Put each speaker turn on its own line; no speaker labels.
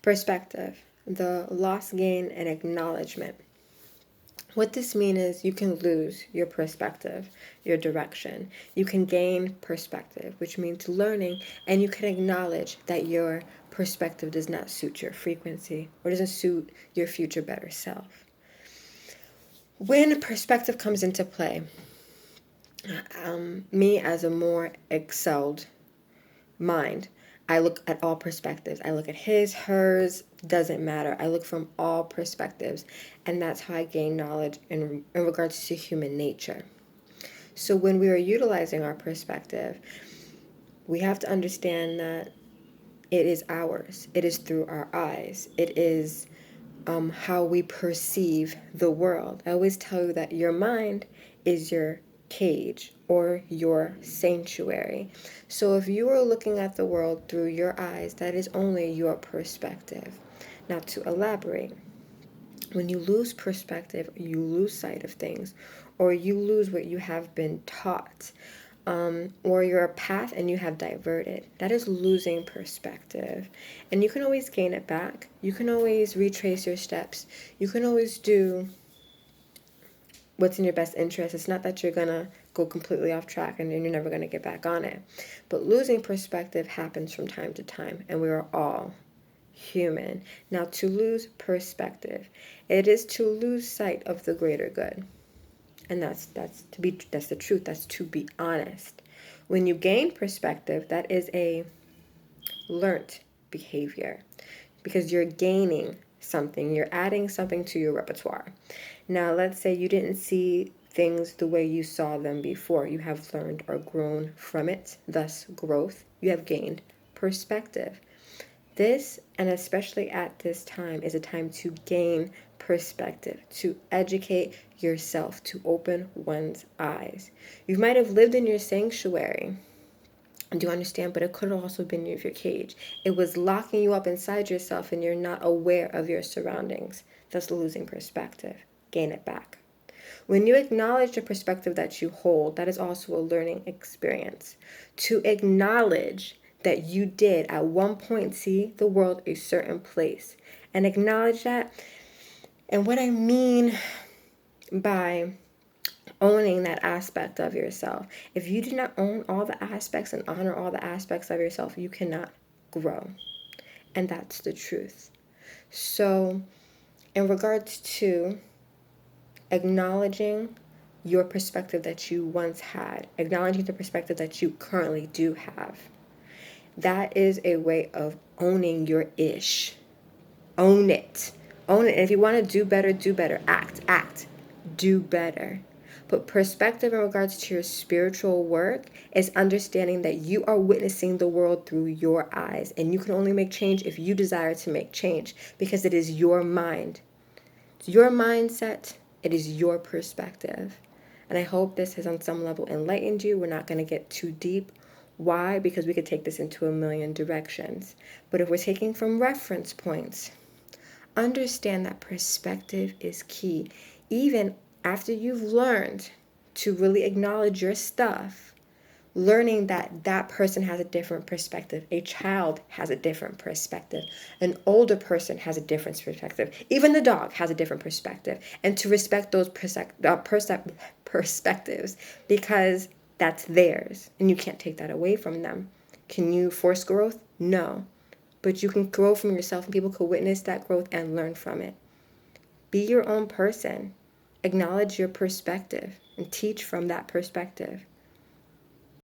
Perspective, the loss, gain, and acknowledgement. What this means is you can lose your perspective, your direction. You can gain perspective, which means learning, and you can acknowledge that your perspective does not suit your frequency or doesn't suit your future better self. When perspective comes into play, me as a more excelled mind, I look at all perspectives. I look at his, hers, doesn't matter. I look from all perspectives. And that's how I gain knowledge in regards to human nature. So when we are utilizing our perspective, we have to understand that it is ours. It is through our eyes. It is how we perceive the world. I always tell you that your mind is your cage or your sanctuary. So if you are looking at the world through your eyes, that is only your perspective. Now, to elaborate, when you lose perspective, you lose sight of things, or you lose what you have been taught, or you're a path and you have diverted. That is losing perspective. And you can always gain it back. You can always retrace your steps. You can always do what's in your best interest. It's not that you're going to go completely off track and then you're never going to get back on it. But losing perspective happens from time to time, and we are all human. Now, to lose perspective, it is to lose sight of the greater good. And that's the truth. That's to be honest. When you gain perspective, that is a learnt behavior because you're gaining something. You're adding something to your repertoire. Now, let's say you didn't see things the way you saw them before. You have learned or grown from it, thus growth. You have gained perspective. This, and especially at this time, is a time to gain perspective, to educate yourself, to open one's eyes. You might have lived in your sanctuary, do you understand? But it could have also been your cage. It was locking you up inside yourself and you're not aware of your surroundings. That's losing perspective. Gain it back. When you acknowledge the perspective that you hold, that is also a learning experience. To acknowledge that you did at one point see the world a certain place and acknowledge that. And what I mean by owning that aspect of yourself, if you do not own all the aspects and honor all the aspects of yourself, you cannot grow. And that's the truth. So in regards to acknowledging your perspective that you once had, acknowledging the perspective that you currently do have, that is a way of owning your ish. Own it. Own it. And if you want to do better, do better. Act. Do better. But perspective in regards to your spiritual work is understanding that you are witnessing the world through your eyes. And you can only make change if you desire to make change, because it is your mind. It's your mindset. It is your perspective. And I hope this has on some level enlightened you. We're not going to get too deep. Why? Because we could take this into a million directions. But if we're taking from reference points, understand that perspective is key. Even after you've learned to really acknowledge your stuff, learning that that person has a different perspective. A child has a different perspective. An older person has a different perspective. Even the dog has a different perspective. And to respect those perspectives, because that's theirs, and you can't take that away from them. Can you force growth? No. But you can grow from yourself, and people can witness that growth and learn from it. Be your own person. Acknowledge your perspective and teach from that perspective.